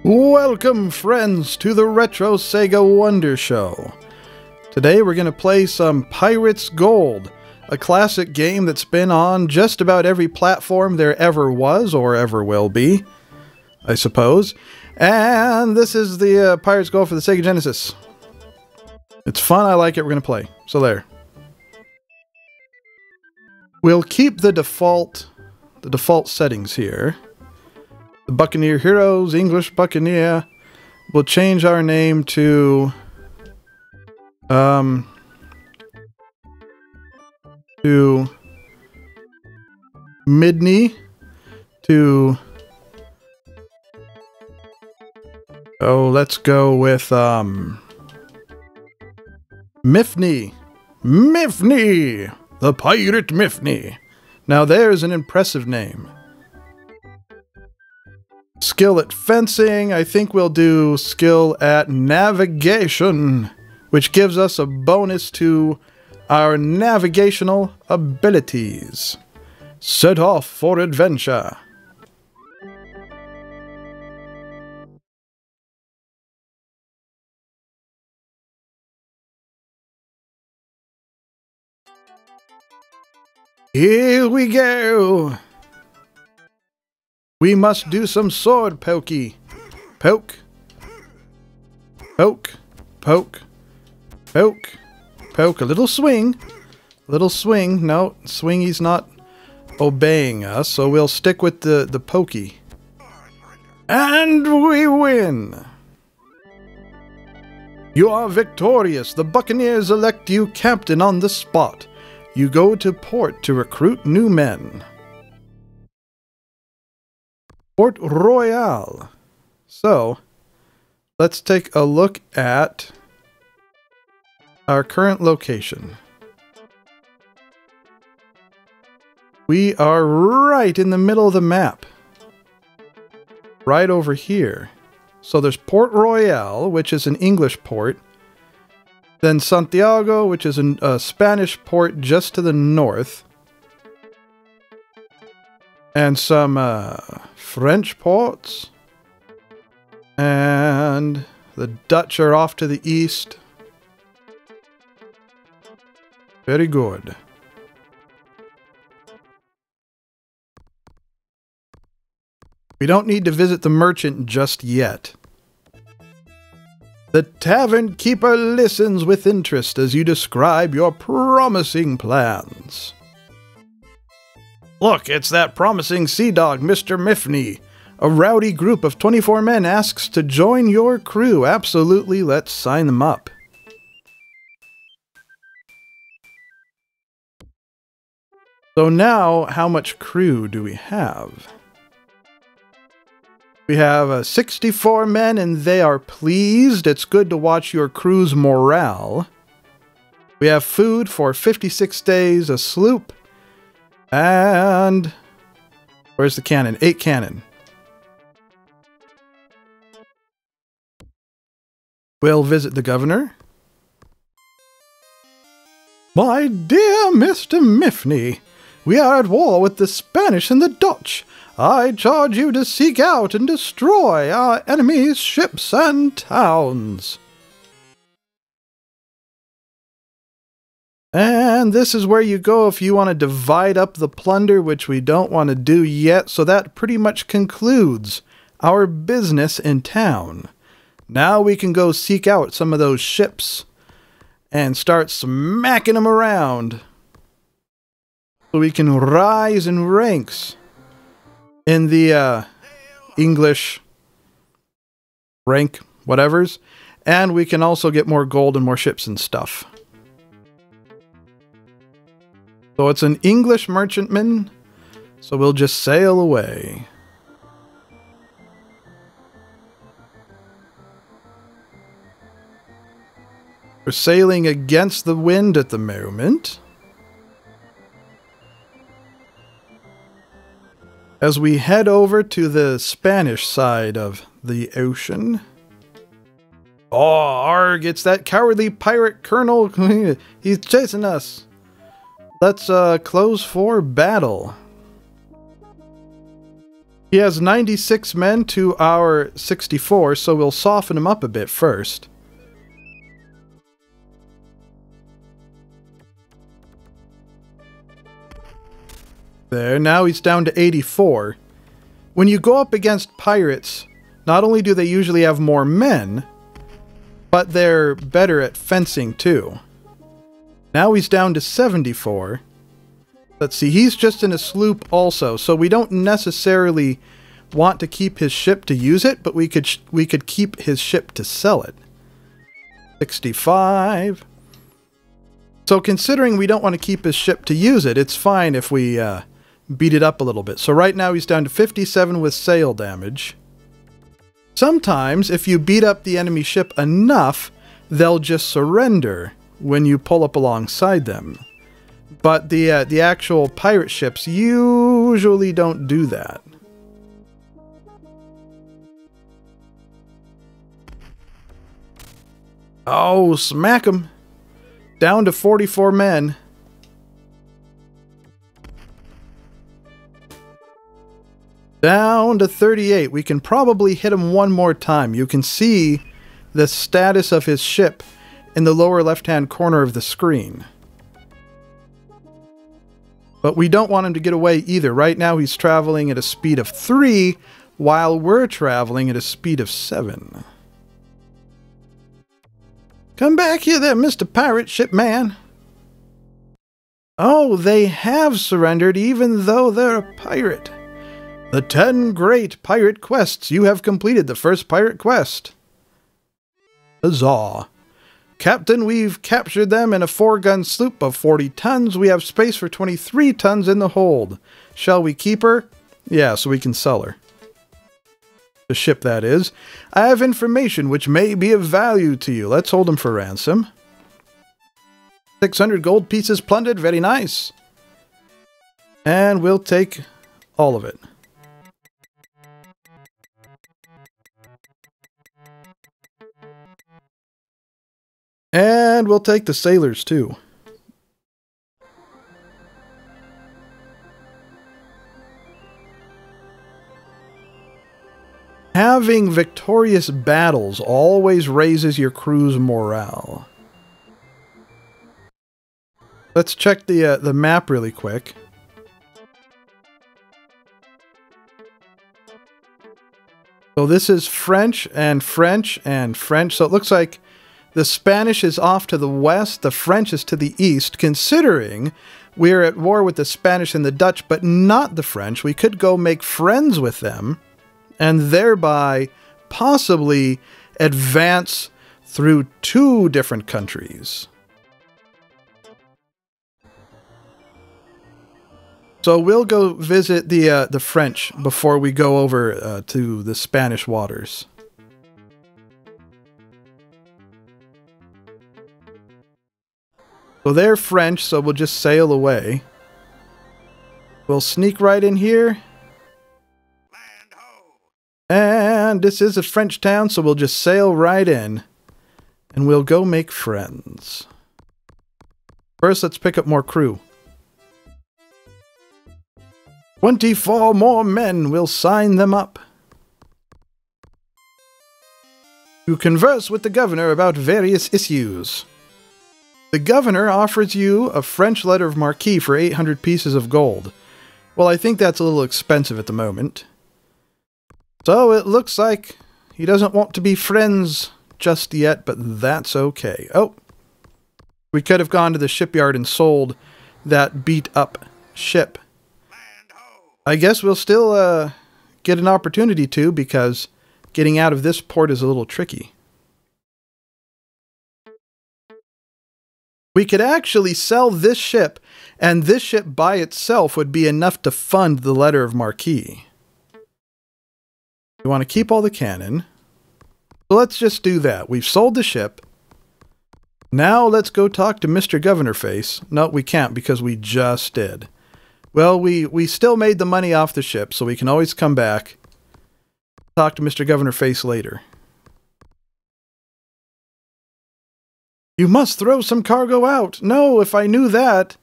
Welcome, friends, to the Retro Sega Wonder Show. Today we're going to play some Pirates Gold, a classic game that's been on just about every platform there ever was or ever will be, I suppose. And this is the Pirates Gold for the Sega Genesis. It's fun, I like it, we're going to play. So there. We'll keep the default settings here. The Buccaneer Heroes, English Buccaneer. We'll change our name to Midney, let's go with Mifney, the Pirate Mifney. Now there's an impressive name. Skill at fencing, I think we'll do skill at navigation, which gives us a bonus to our navigational abilities. Set off for adventure. Here we go. We must do some sword pokey. Poke. Poke. Poke. Poke. Poke. A little swing. Little swing. No, Swingy's not obeying us, so we'll stick with the pokey. And we win! You are victorious. The Buccaneers elect you captain on the spot. You go to port to recruit new men. Port Royal. So, let's take a look at our current location. We are right in the middle of the map. Right over here. So there's Port Royal, which is an English port. Then Santiago, which is a Spanish port just to the north. And some French ports. And the Dutch are off to the east. Very good. We don't need to visit the merchant just yet. The tavern keeper listens with interest as you describe your promising plans. Look, it's that promising sea dog, Mr. Mifney. A rowdy group of 24 men asks to join your crew. Absolutely, let's sign them up. So now, how much crew do we have? We have 64 men and they are pleased. It's good to watch your crew's morale. We have food for 56 days, a sloop, and where's the cannon? 8 cannon. We'll visit the governor. My dear Mr. Mifney, we are at war with the Spanish and the Dutch. I charge you to seek out and destroy our enemies' ships and towns. And this is where you go if you want to divide up the plunder, which we don't want to do yet, so that pretty much concludes our business in town. Now we can go seek out some of those ships and start smacking them around so we can rise in ranks in the English rank whatevers, and we can also get more gold and more ships and stuff. So it's an English merchantman, so we'll just sail away. We're sailing against the wind at the moment. As we head over to the Spanish side of the ocean. Oh, arg, it's that cowardly pirate colonel. He's chasing us. Let's close for battle. He has 96 men to our 64, so we'll soften him up a bit first. There, now he's down to 84. When you go up against pirates, not only do they usually have more men, but they're better at fencing too. Now he's down to 74. Let's see, he's just in a sloop also, so we don't necessarily want to keep his ship to use it, but we could keep his ship to sell it. 65. So considering we don't want to keep his ship to use it, it's fine if we beat it up a little bit. So right now he's down to 57 with sail damage. Sometimes, if you beat up the enemy ship enough, they'll just surrender when you pull up alongside them. But the actual pirate ships usually don't do that. Oh, smack 'em! Down to 44 men. Down to 38. We can probably hit him one more time. You can see the status of his ship in the lower left-hand corner of the screen. But we don't want him to get away either. Right now he's traveling at a speed of 3, while we're traveling at a speed of 7. Come back here there, Mr. Pirate Ship Man. Oh, they have surrendered even though they're a pirate. The 10 great pirate quests. You have completed the first pirate quest. Huzzah. Captain, we've captured them in a 4-gun sloop of 40 tons. We have space for 23 tons in the hold. Shall we keep her? Yeah, so we can sell her. The ship, that is. I have information which may be of value to you. Let's hold them for ransom. 600 gold pieces plundered. Very nice. And we'll take all of it. And we'll take the sailors too. Having victorious battles always raises your crew's morale. Let's check the map really quick. So this is French and French and French. So it looks like the Spanish is off to the west, the French is to the east. Considering we're at war with the Spanish and the Dutch, but not the French, we could go make friends with them and thereby possibly advance through 2 different countries. So we'll go visit the French before we go over to the Spanish waters. So they're French, so we'll just sail away. We'll sneak right in here. Land ho! And this is a French town, so we'll just sail right in. And we'll go make friends. First, let's pick up more crew. 24 more men. We'll sign them up. To converse with the governor about various issues. The governor offers you a French letter of marque for 800 pieces of gold. Well, I think that's a little expensive at the moment. So it looks like he doesn't want to be friends just yet, but that's okay. Oh, we could have gone to the shipyard and sold that beat-up ship. I guess we'll still get an opportunity to, because getting out of this port is a little tricky. We could actually sell this ship, and this ship by itself would be enough to fund the letter of marque. We want to keep all the cannon. So let's just do that. We've sold the ship. Now let's go talk to Mr. Governor Face. No, we can't because we just did. Well, we still made the money off the ship, so we can always come back. Talk to Mr. Governor Face later. You must throw some cargo out. No, if I knew that,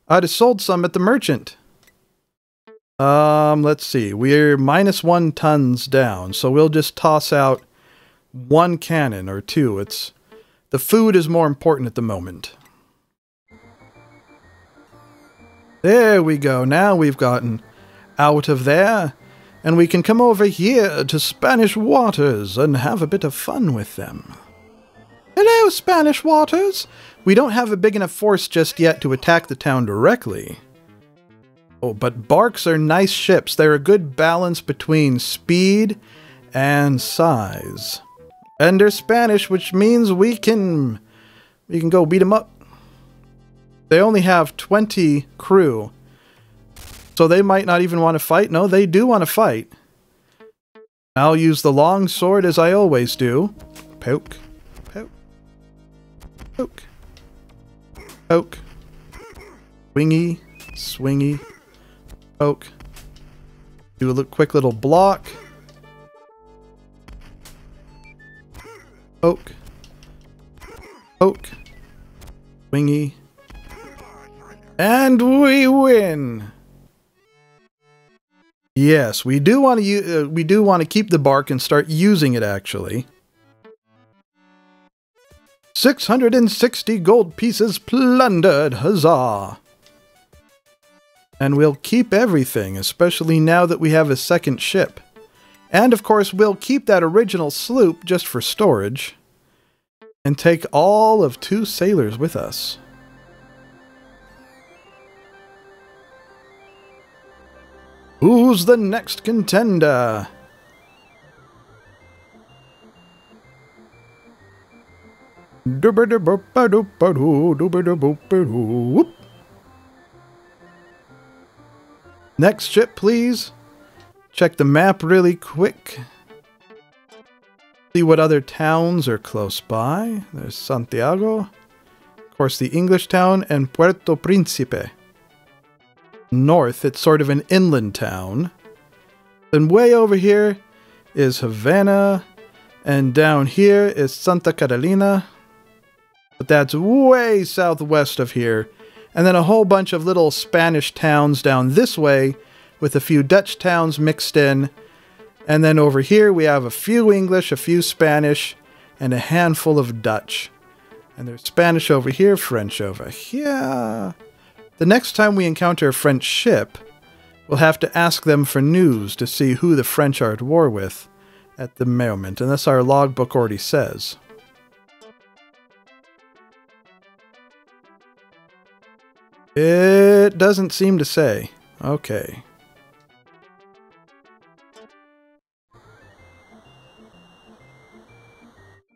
I'd have sold some at the merchant. Let's see. We're -1 tons down, so we'll just toss out 1 cannon or 2. The food is more important at the moment. There we go. Now we've gotten out of there, and we can come over here to Spanish waters and have a bit of fun with them. Hello, Spanish waters! We don't have a big enough force just yet to attack the town directly. Oh, but barks are nice ships. They're a good balance between speed and size. And they're Spanish, which means we can go beat them up. They only have 20 crew, so they might not even want to fight. No, they do want to fight. I'll use the long sword as I always do. Poke, poke, poke, poke. Swingy, swingy, poke. Do a quick little block. Poke, poke, swingy. And we win! Yes, we do want to keep the bark and start using it, actually. 660 gold pieces plundered, huzzah! And we'll keep everything, especially now that we have a second ship. And of course, we'll keep that original sloop just for storage. And take all of 2 sailors with us. Who's the next contender? Next ship, please. Check the map really quick. See what other towns are close by. There's Santiago. Of course, the English town and Puerto Príncipe. North, it's sort of an inland town. Then way over here is Havana, and down here is Santa Catalina. But that's way southwest of here. And then a whole bunch of little Spanish towns down this way, with a few Dutch towns mixed in. And then over here we have a few English, a few Spanish, and a handful of Dutch. And there's Spanish over here, French over here. The next time we encounter a French ship, we'll have to ask them for news to see who the French are at war with at the moment, and that's our logbook already says. It doesn't seem to say. Okay.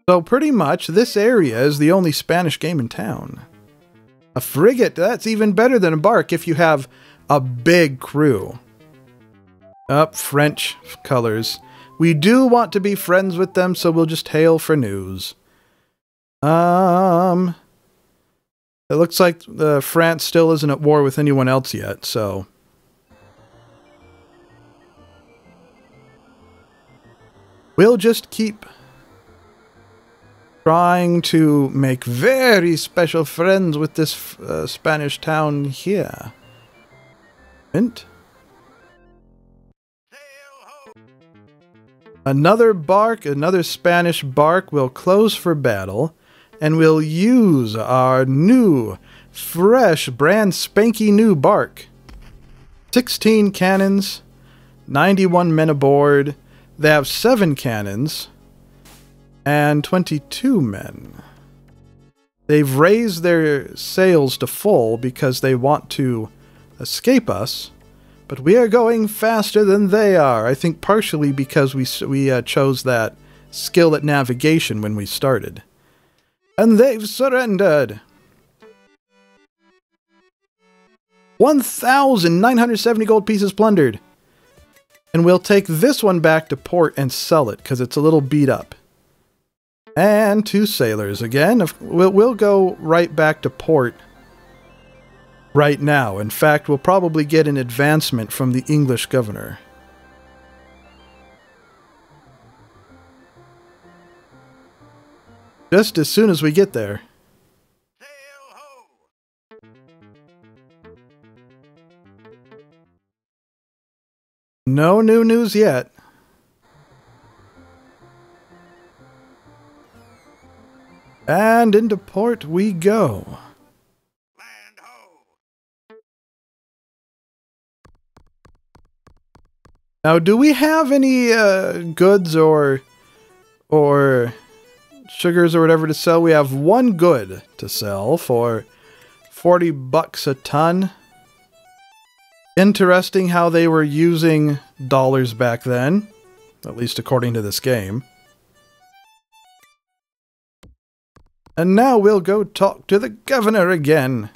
So pretty much this area is the only Spanish game in town. A frigate, that's even better than a bark if you have a big crew. French colors. We do want to be friends with them, so we'll just hail for news. It looks like France still isn't at war with anyone else yet, so... we'll just keep trying to make very special friends with this Spanish town here. Hint. Another bark, another Spanish bark will close for battle, and we'll use our new, fresh, brand spanky new bark. 16 cannons, 91 men aboard. They have 7 cannons. And 22 men. They've raised their sails to full because they want to escape us, but we are going faster than they are. I think partially because we chose that skill at navigation when we started. And they've surrendered. 1,970 gold pieces plundered. And we'll take this one back to port and sell it because it's a little beat up. And 2 sailors again. We'll go right back to port right now. In fact, we'll probably get an advancement from the English governor. Just as soon as we get there. No new news yet. And into port we go. Land ho! Now, do we have any goods or sugars or whatever to sell? We have one good to sell for 40 bucks a ton. Interesting how they were using dollars back then, at least according to this game. And now we'll go talk to the governor again.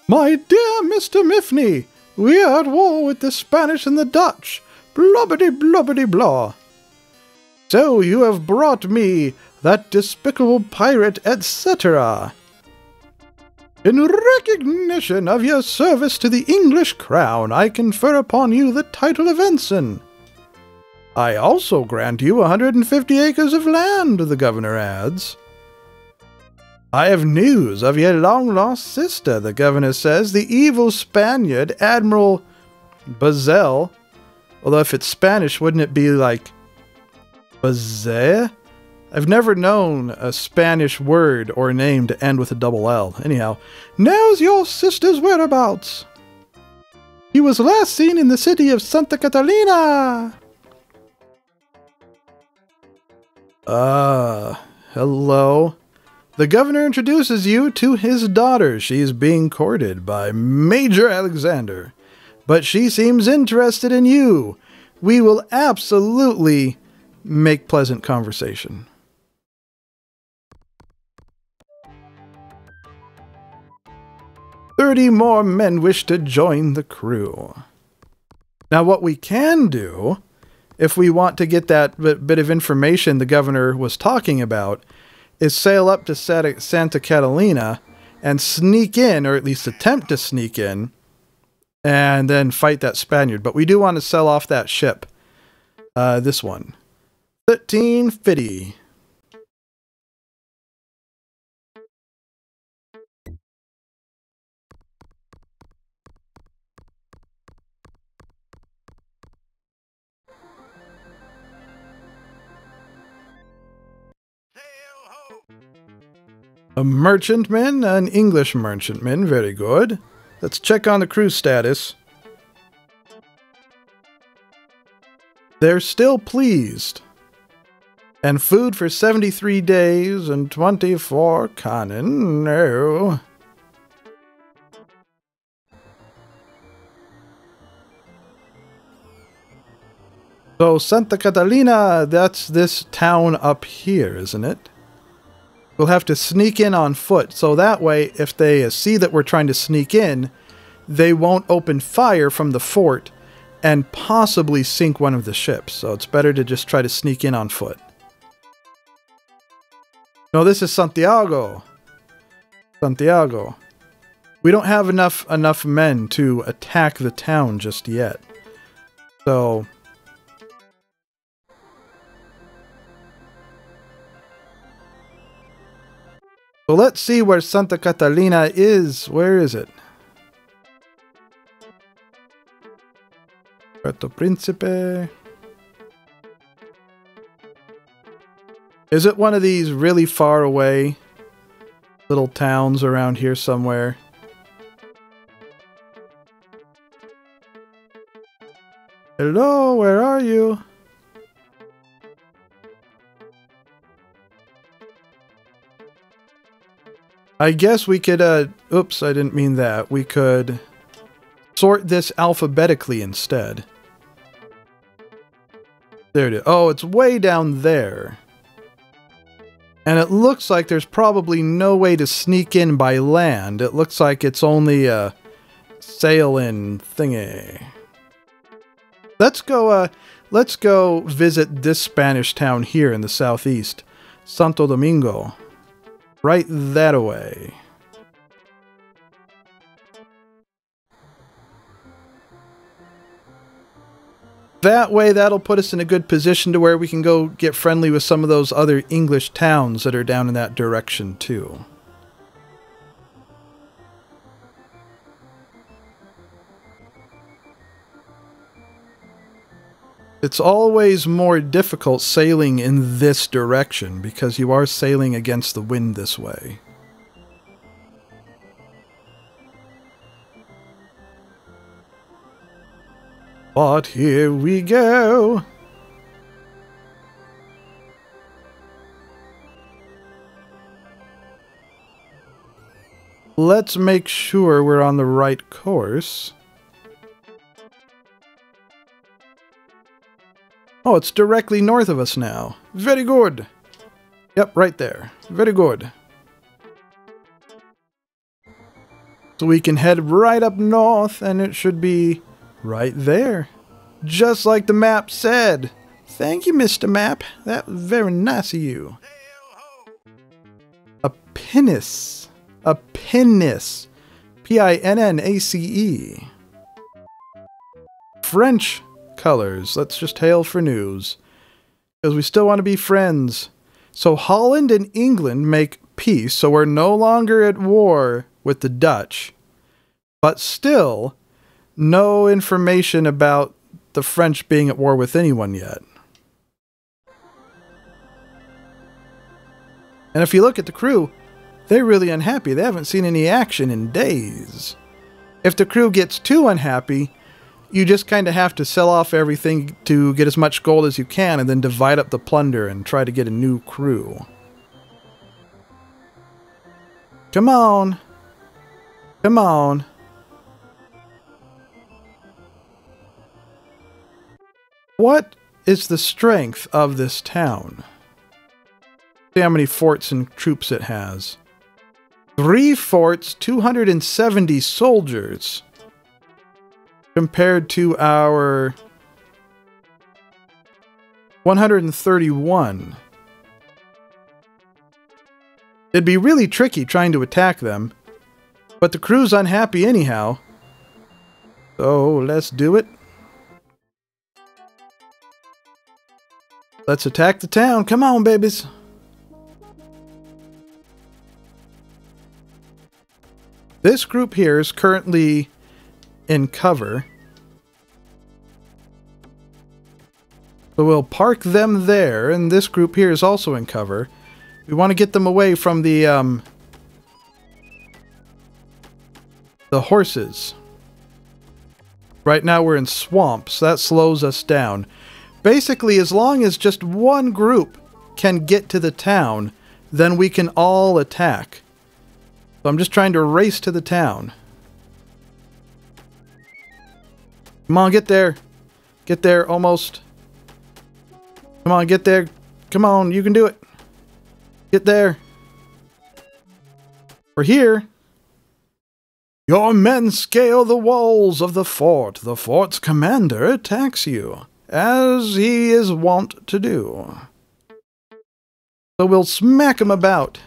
My dear Mr. Miffney, we are at war with the Spanish and the Dutch. Blubbity blubbity blah. So you have brought me that despicable pirate, etc. In recognition of your service to the English crown, I confer upon you the title of ensign. I also grant you 150 acres of land, the governor adds. I have news of your long-lost sister, the governor says, the evil Spaniard, Admiral Bazel. Although if it's Spanish, wouldn't it be like Bazel? I've never known a Spanish word or name to end with a double L. Anyhow, knows your sister's whereabouts. He was last seen in the city of Santa Catalina. Hello. The governor introduces you to his daughter. She's being courted by Major Alexander, but she seems interested in you. We will absolutely make pleasant conversation. "30 more men wish to join the crew." Now what we can do, if we want to get that bit of information the governor was talking about, is sail up to Santa Catalina and sneak in, or at least attempt to sneak in, and then fight that Spaniard. But we do want to sell off that ship. This one. 1350. A merchantman, an English merchantman, very good. Let's check on the crew status. They're still pleased. And food for 73 days and 24 cannon. No. So Santa Catalina, that's this town up here, isn't it? We'll have to sneak in on foot, so that way, if they see that we're trying to sneak in, they won't open fire from the fort and possibly sink one of the ships. So it's better to just try to sneak in on foot. No, this is Santiago. Santiago. We don't have enough men to attack the town just yet. So let's see where Santa Catalina is. Where is it? Puerto Príncipe. Is it one of these really far away little towns around here somewhere? Hello, where are you? I guess we could, oops, I didn't mean that. We could sort this alphabetically instead. There it is. Oh, it's way down there. And it looks like there's probably no way to sneak in by land. It looks like it's only a sail-in thingy. Let's go visit this Spanish town here in the southeast. Santo Domingo. Right that away. That way, that'll put us in a good position to where we can go get friendly with some of those other English towns that are down in that direction, too. It's always more difficult sailing in this direction because you are sailing against the wind this way. But here we go. Let's make sure we're on the right course. Oh, it's directly north of us now. Very good. Yep, right there. Very good. So we can head right up north, and it should be right there. Just like the map said. Thank you, Mr. Map. That was very nice of you. A pinnace. A pinnace. P-I-N-N-A-C-E. French colors. Let's just hail for news. Because we still want to be friends. So Holland and England make peace, so we're no longer at war with the Dutch. But still, no information about the French being at war with anyone yet. And if you look at the crew, they're really unhappy. They haven't seen any action in days. If the crew gets too unhappy, you just kind of have to sell off everything to get as much gold as you can and then divide up the plunder and try to get a new crew. Come on. Come on. What is the strength of this town? See how many forts and troops it has. 3 forts, 270 soldiers. Compared to our 131. It'd be really tricky trying to attack them, but the crew's unhappy anyhow. So let's do it. Let's attack the town. Come on, babies. This group here is currently in cover. So we'll park them there, and this group here is also in cover. We want to get them away from the horses. Right now we're in swamps, so that slows us down. Basically, as long as just one group can get to the town, then we can all attack. So I'm just trying to race to the town. Come on, get there. Get there, almost. Come on, get there. Come on, you can do it. Get there. We're here. Your men scale the walls of the fort. The fort's commander attacks you, as he is wont to do. So we'll smack him about.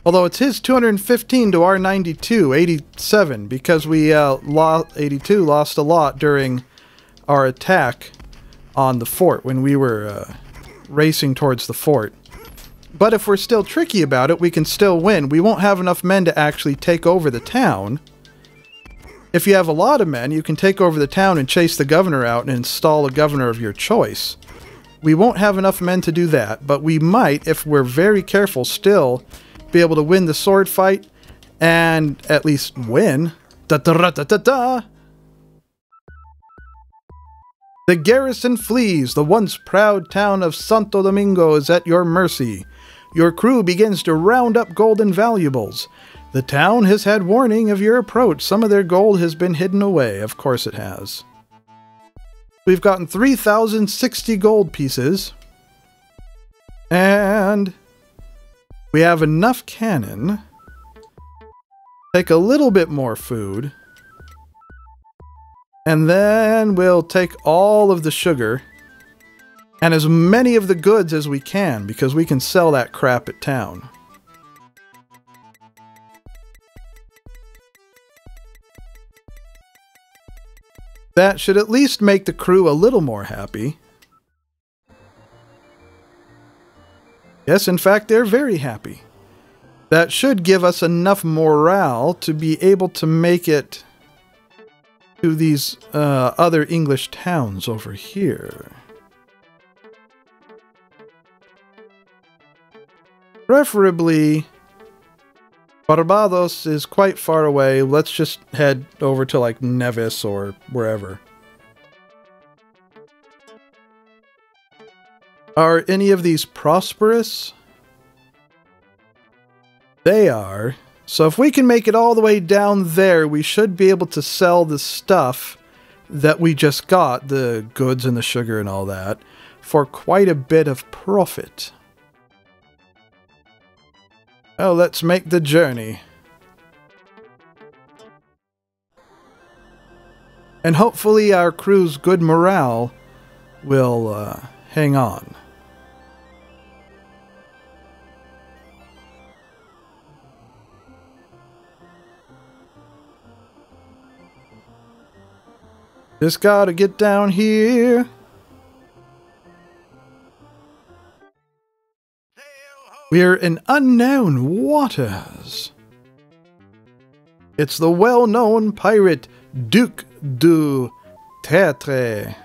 Although it's his 215 to our 92, 87, because we 82 lost a lot during our attack on the fort when we were racing towards the fort. But if we're still tricky about it, we can still win. We won't have enough men to actually take over the town. If you have a lot of men, you can take over the town and chase the governor out and install a governor of your choice. We won't have enough men to do that, but we might, if we're very careful, still be able to win the sword fight and at least win. Da-da-da-da-da-da! The garrison flees. The once proud town of Santo Domingo is at your mercy. Your crew begins to round up gold and valuables. The town has had warning of your approach. Some of their gold has been hidden away. Of course it has. We've gotten 3,060 gold pieces. And we have enough cannon. Take a little bit more food. And then we'll take all of the sugar and as many of the goods as we can, because we can sell that crap at town. That should at least make the crew a little more happy. Yes, in fact, they're very happy. That should give us enough morale to be able to make it to these other English towns over here. Preferably, Barbados is quite far away. Let's just head over to like Nevis or wherever. Are any of these prosperous? They are. So if we can make it all the way down there, we should be able to sell the stuff that we just got, the goods and the sugar and all that, for quite a bit of profit. Oh, let's make the journey. And hopefully our crew's good morale will hang on. Just gotta get down here. We're in unknown waters. It's the well-known pirate Duc du Tertre.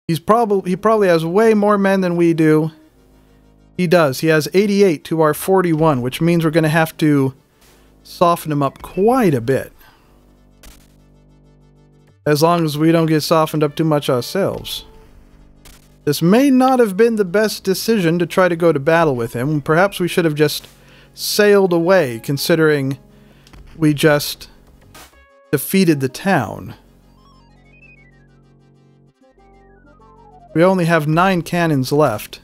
He probably has way more men than we do. He does. He has 88 to our 41, which means we're going to have to soften him up quite a bit. As long as we don't get softened up too much ourselves. This may not have been the best decision to try to go to battle with him. Perhaps we should have just sailed away, considering we just defeated the town. We only have 9 cannons left.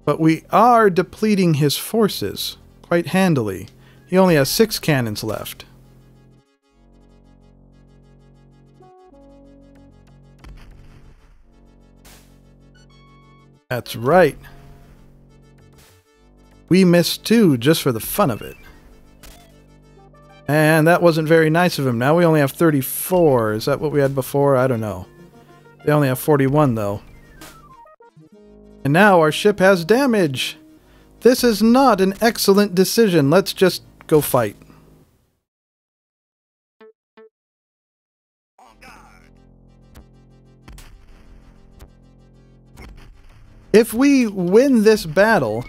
But we are depleting his forces quite handily. He only has 6 cannons left. That's right. We missed 2 just for the fun of it. And that wasn't very nice of him. Now we only have 34. Is that what we had before? I don't know. They only have 41 though. And now our ship has damage. This is not an excellent decision. Let's just go fight. If we win this battle,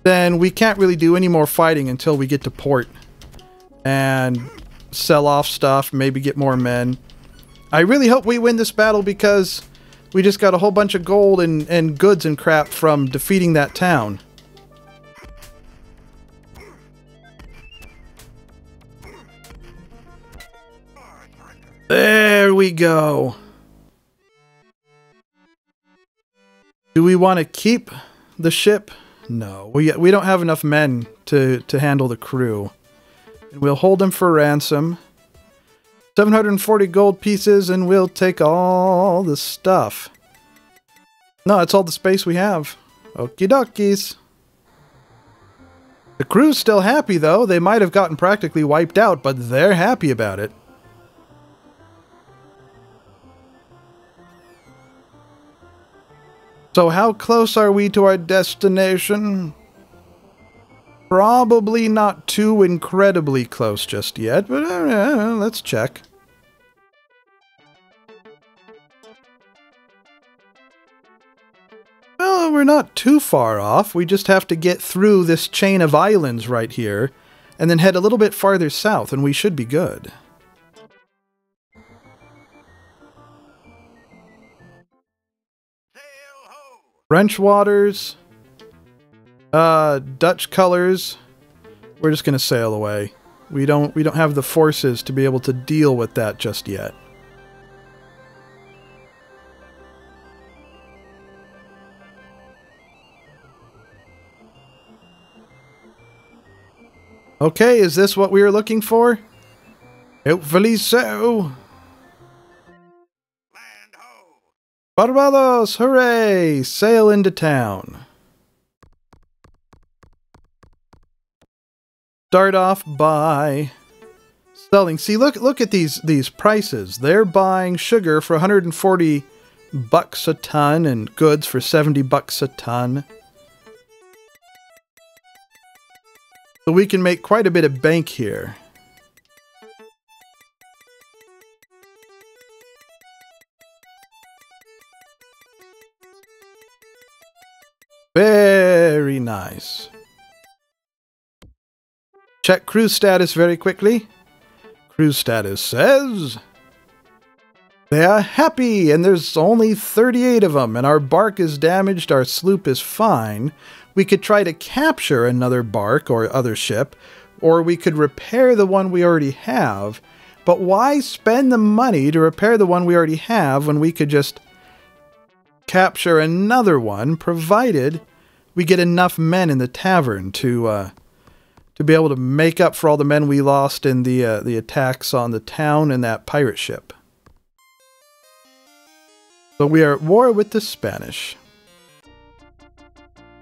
then we can't really do any more fighting until we get to port and sell off stuff, maybe get more men. I really hope we win this battle because we just got a whole bunch of gold and goods and crap from defeating that town. There we go. Do we want to keep the ship? No, we don't have enough men to handle the crew. And we'll hold them for ransom. 740 gold pieces and we'll take all the stuff. No, that's all the space we have. Okie dokies. The crew's still happy though. They might have gotten practically wiped out, but they're happy about it. So how close are we to our destination? Probably not too incredibly close just yet, but let's check. Well, we're not too far off. We just have to get through this chain of islands right here, and then head a little bit farther south, and we should be good. French waters, Dutch colors. We're just gonna sail away. We don't have the forces to be able to deal with that just yet. Okay, is this what we were looking for? Hopefully so. Barbados, hooray! Sail into town. Start off by selling. See, look at these prices. They're buying sugar for 140 bucks a ton and goods for 70 bucks a ton. So we can make quite a bit of bank here. Very nice. Check crew status very quickly. Crew status says they are happy, and there's only 38 of them, and our bark is damaged, our sloop is fine. We could try to capture another bark or other ship, or we could repair the one we already have. But why spend the money to repair the one we already have when we could just capture another one, provided we get enough men in the tavern to be able to make up for all the men we lost in the attacks on the town and that pirate ship. So we are at war with the Spanish.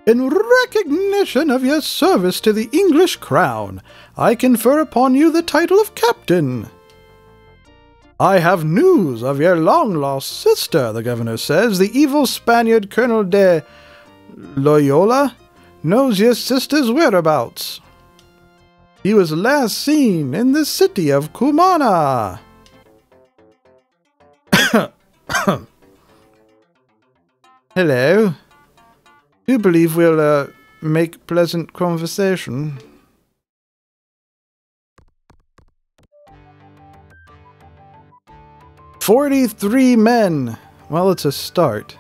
In recognition of your service to the English crown, I confer upon you the title of captain. I have news of your long-lost sister, the governor says. The evil Spaniard Colonel de Loyola knows your sister's whereabouts. He was last seen in the city of Cumana. Hello. Do you believe we'll make pleasant conversation? "43 men. Well, it's a start.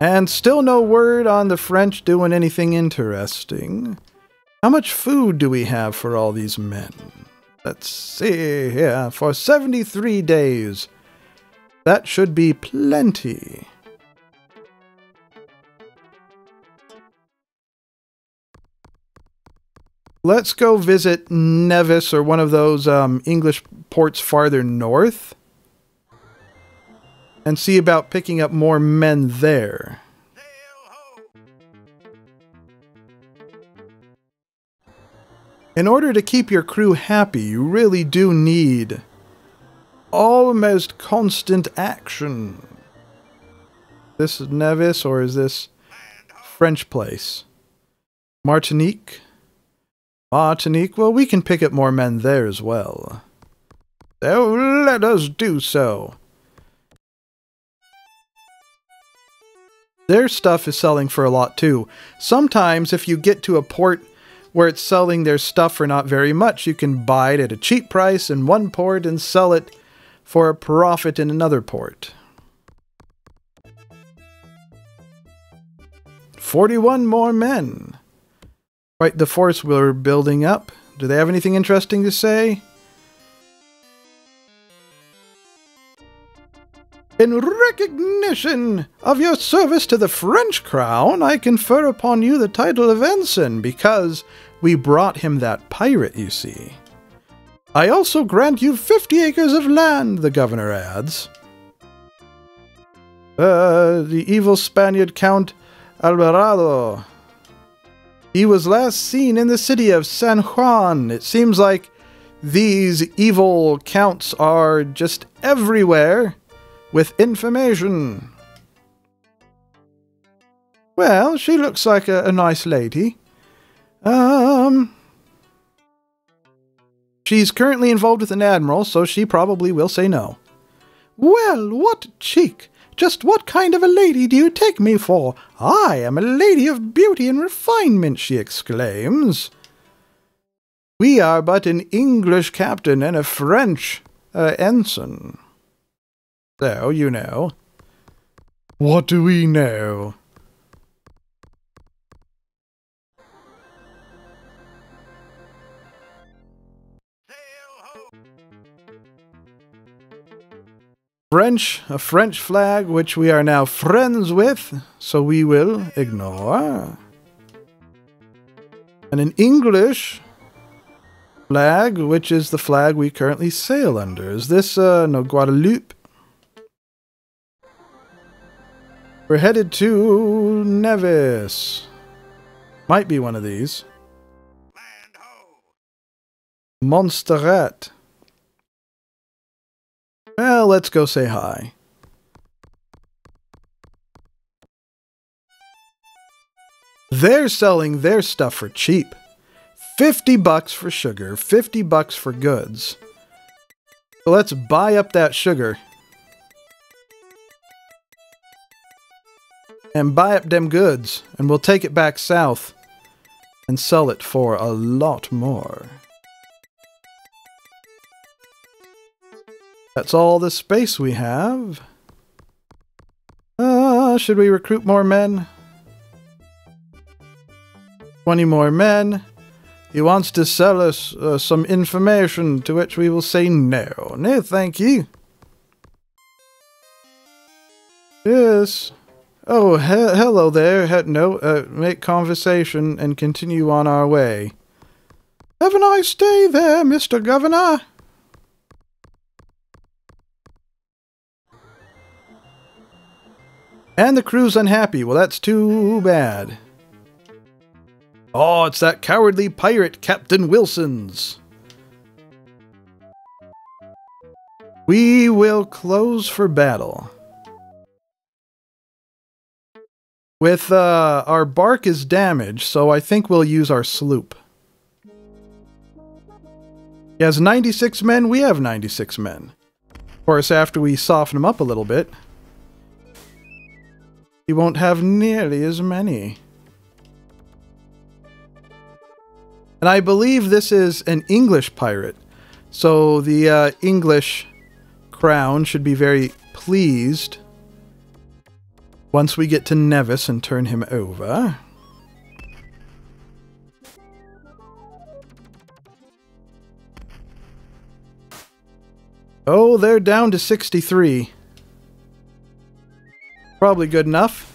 And still no word on the French doing anything interesting. How much food do we have for all these men? Let's see here. For 73 days. That should be plenty. Let's go visit Nevis or one of those English ports farther north and see about picking up more men there. In order to keep your crew happy, you really do need almost constant action. This is Nevis, or is this French place? Martinique? Martinique, well, we can pick up more men there as well. So let us do so. Their stuff is selling for a lot too. Sometimes if you get to a port where it's selling their stuff for not very much, you can buy it at a cheap price in one port and sell it for a profit in another port. 41 more men. Right, the force we're building up. Do they have anything interesting to say? In recognition of your service to the French crown, I confer upon you the title of ensign, because we brought him that pirate, you see. I also grant you 50 acres of land, the governor adds. The evil Spaniard Count Alvarado. He was last seen in the city of San Juan. It seems like these evil counts are just everywhere with information. Well, she looks like a nice lady. She's currently involved with an admiral, so she probably will say no. Well, what cheek! Just what kind of a lady do you take me for? I am a lady of beauty and refinement, she exclaims. We are but an English captain and a French ensign. So, you know. What do we know? A French flag, which we are now friends with, so we will ignore. And an English flag, which is the flag we currently sail under. Is this, no, Guadeloupe? We're headed to Nevis. Might be one of these. Montserrat. Well, let's go say hi. They're selling their stuff for cheap. $50 for sugar, $50 for goods. So let's buy up that sugar. And buy up them goods. And we'll take it back south. And sell it for a lot more. That's all the space we have. Should we recruit more men? 20 more men. He wants to sell us some information, to which we will say no. No, thank you. Yes. Oh, hello there. Make conversation and continue on our way. Have a nice day there, Mr. Governor. And the crew's unhappy. Well, that's too bad. Oh, it's that cowardly pirate, Captain Wilson's. We will close for battle. With, our bark is damaged, so I think we'll use our sloop. He has 96 men, we have 96 men. Of course, after we soften him up a little bit, he won't have nearly as many. And I believe this is an English pirate, so the English crown should be very pleased once we get to Nevis and turn him over. Oh, they're down to 63. Probably good enough.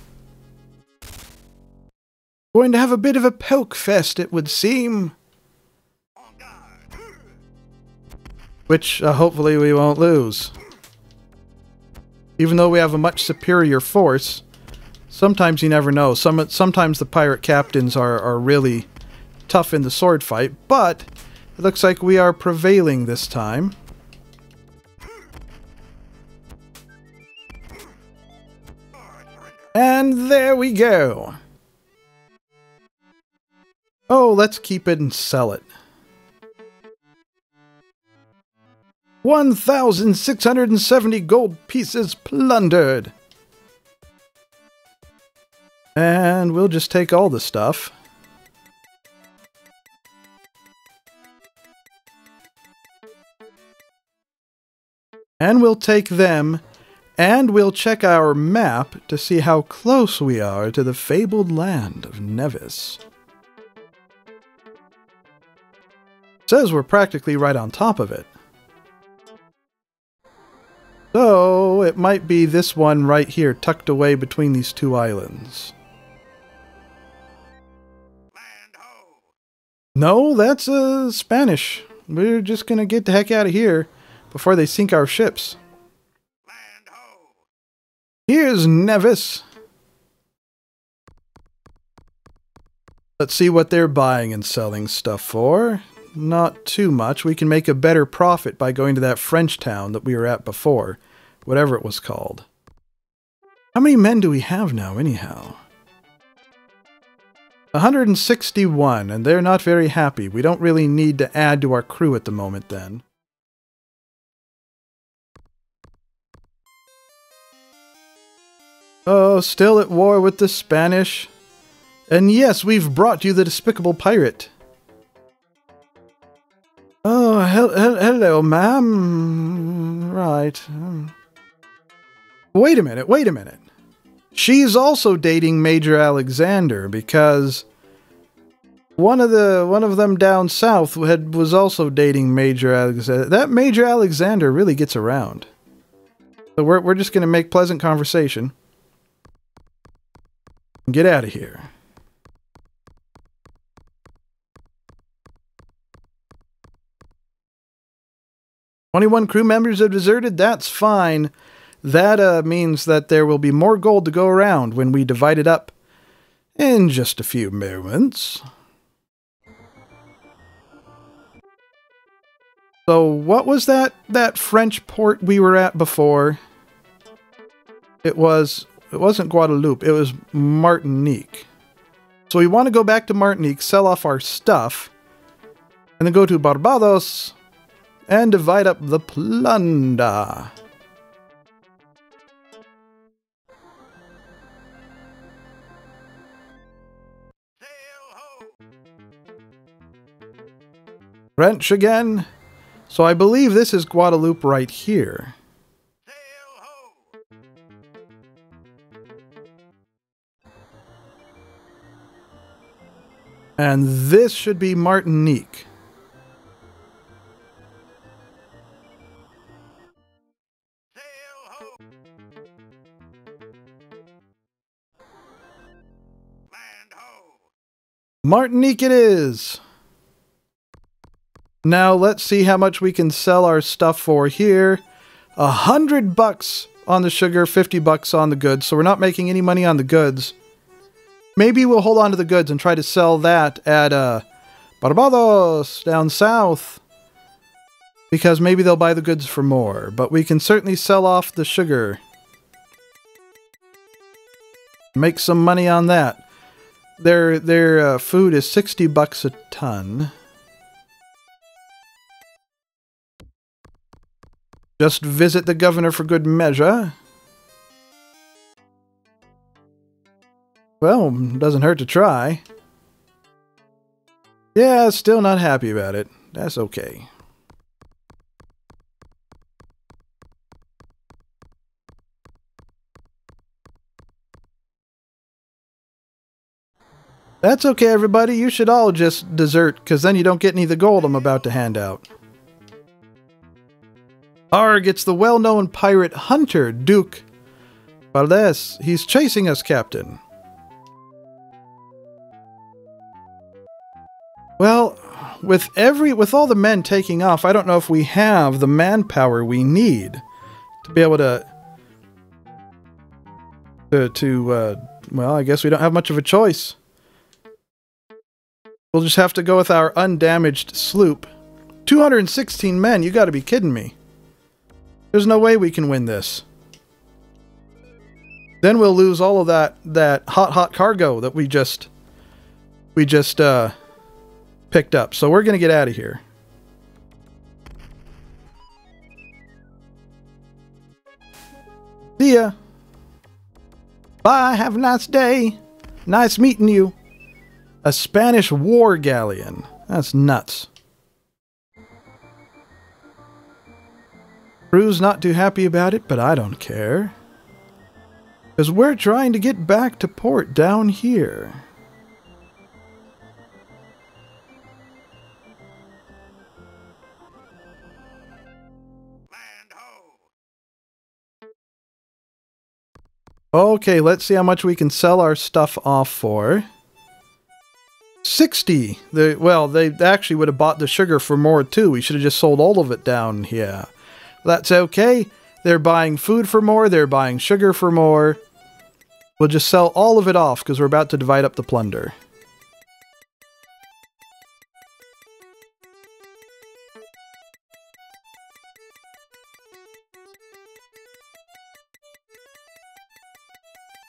Going to have a bit of a poke fest, it would seem. Which, hopefully we won't lose. Even though we have a much superior force, sometimes you never know. Sometimes the pirate captains are really tough in the sword fight, but it looks like we are prevailing this time. And there we go. Oh, let's keep it and sell it. 1,670 gold pieces plundered. And we'll just take all the stuff. And we'll take them, and we'll check our map to see how close we are to the fabled land of Nevis. Says we're practically right on top of it. So, it might be this one right here, tucked away between these two islands. Land ho! No, that's Spanish. We're just gonna get the heck out of here before they sink our ships. Land ho! Here's Nevis. Let's see what they're buying and selling stuff for. Not too much. We can make a better profit by going to that French town that we were at before. Whatever it was called. How many men do we have now, anyhow? 161, and they're not very happy. We don't really need to add to our crew at the moment, then. Oh, still at war with the Spanish. And yes, we've brought you the despicable pirate. Oh, hello, ma'am. Right. Wait a minute. She's also dating Major Alexander, because one of them down south was also dating Major Alexander. That Major Alexander really gets around. So we're just going to make pleasant conversation. And get out of here. "21 crew members have deserted. That's fine. That means that there will be more gold to go around when we divide it up in just a few moments." So what was that French port we were at before? It wasn't Guadeloupe, it was Martinique. So we want to go back to Martinique, sell off our stuff, And then go to Barbados and divide up the plunder. Sail ho! French again. So I believe this is Guadeloupe right here. Sail ho! And this should be Martinique. Sail ho! Land ho! Martinique it is! Now let's see how much we can sell our stuff for here. $100 on the sugar, $50 on the goods, so we're not making any money on the goods. Maybe we'll hold on to the goods and try to sell that at Barbados, down south. Because maybe they'll buy the goods for more, but we can certainly sell off the sugar. Make some money on that. Their food is $60 a ton. Just visit the governor for good measure. Well, doesn't hurt to try. Yeah, still not happy about it. That's okay. That's okay, everybody. You should all just desert, because then you don't get any of the gold I'm about to hand out. Arg, it's the well-known pirate hunter, Duke Valdez. He's chasing us, Captain. Well, with all the men taking off, I don't know if we have the manpower we need to be able to well, I guess we don't have much of a choice. We'll just have to go with our undamaged sloop. 216 men, you gotta be kidding me. There's no way we can win this. Then we'll lose all of that hot cargo that we just picked up. So we're gonna get out of here. See ya. Bye, have a nice day. Nice meeting you. A Spanish war galleon. That's nuts. Crew's not too happy about it, but I don't care. Because we're trying to get back to port down here. Land ho! Okay, let's see how much we can sell our stuff off for. 60. Well, they actually would have bought the sugar for more too. We should have just sold all of it down here. That's okay. They're buying food for more. They're buying sugar for more. We'll just sell all of it off because we're about to divide up the plunder.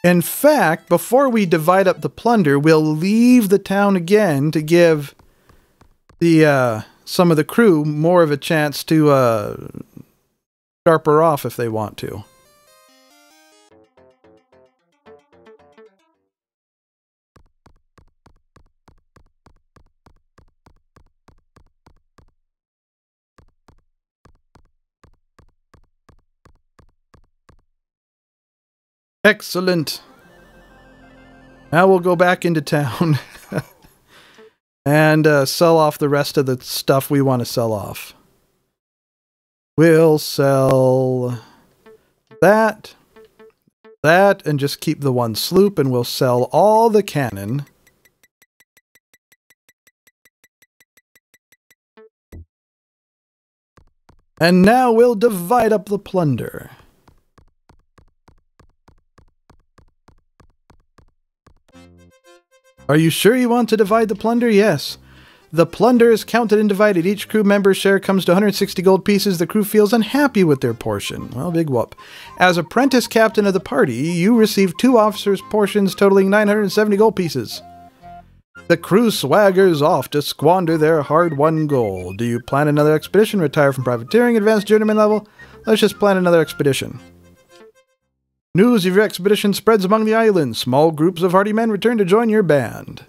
In fact, before we divide up the plunder, we'll leave the town again to give the some of the crew more of a chance to sharper off if they want to. Excellent. Now we'll go back into town and sell off the rest of the stuff we want to sell off. We'll sell that, and just keep the one sloop, and we'll sell all the cannon. And now we'll divide up the plunder. Are you sure you want to divide the plunder? Yes. The plunder is counted and divided. Each crew member's share comes to 160 gold pieces. The crew feels unhappy with their portion. Well, big whoop. As apprentice captain of the party, you receive 2 officers' portions totaling 970 gold pieces. The crew swaggers off to squander their hard-won gold. Do you plan another expedition? Retire from privateering? Advanced journeyman level? Let's just plan another expedition. News of your expedition spreads among the islands. Small groups of hardy men return to join your band.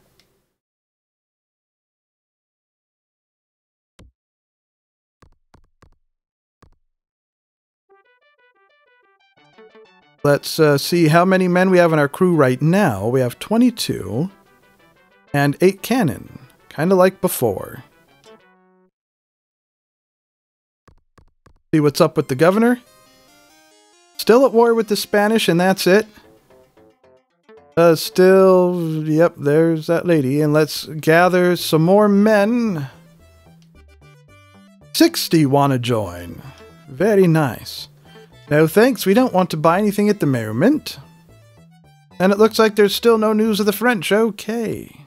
Let's see how many men we have in our crew right now. We have 22 and 8 cannon, kind of like before. See what's up with the governor. Still at war with the Spanish, and that's it. Still, yep, there's that lady. And let's gather some more men. 60 want to join. Very nice. No thanks, we don't want to buy anything at the moment. And it looks like there's still no news of the French. Okay.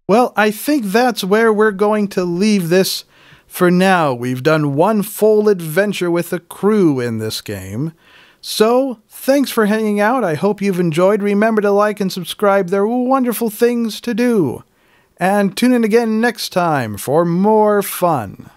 Well, I think that's where we're going to leave this for now. We've done one full adventure with a crew in this game. So, thanks for hanging out. I hope you've enjoyed. Remember to like and subscribe. There are wonderful things to do. And tune in again next time for more fun.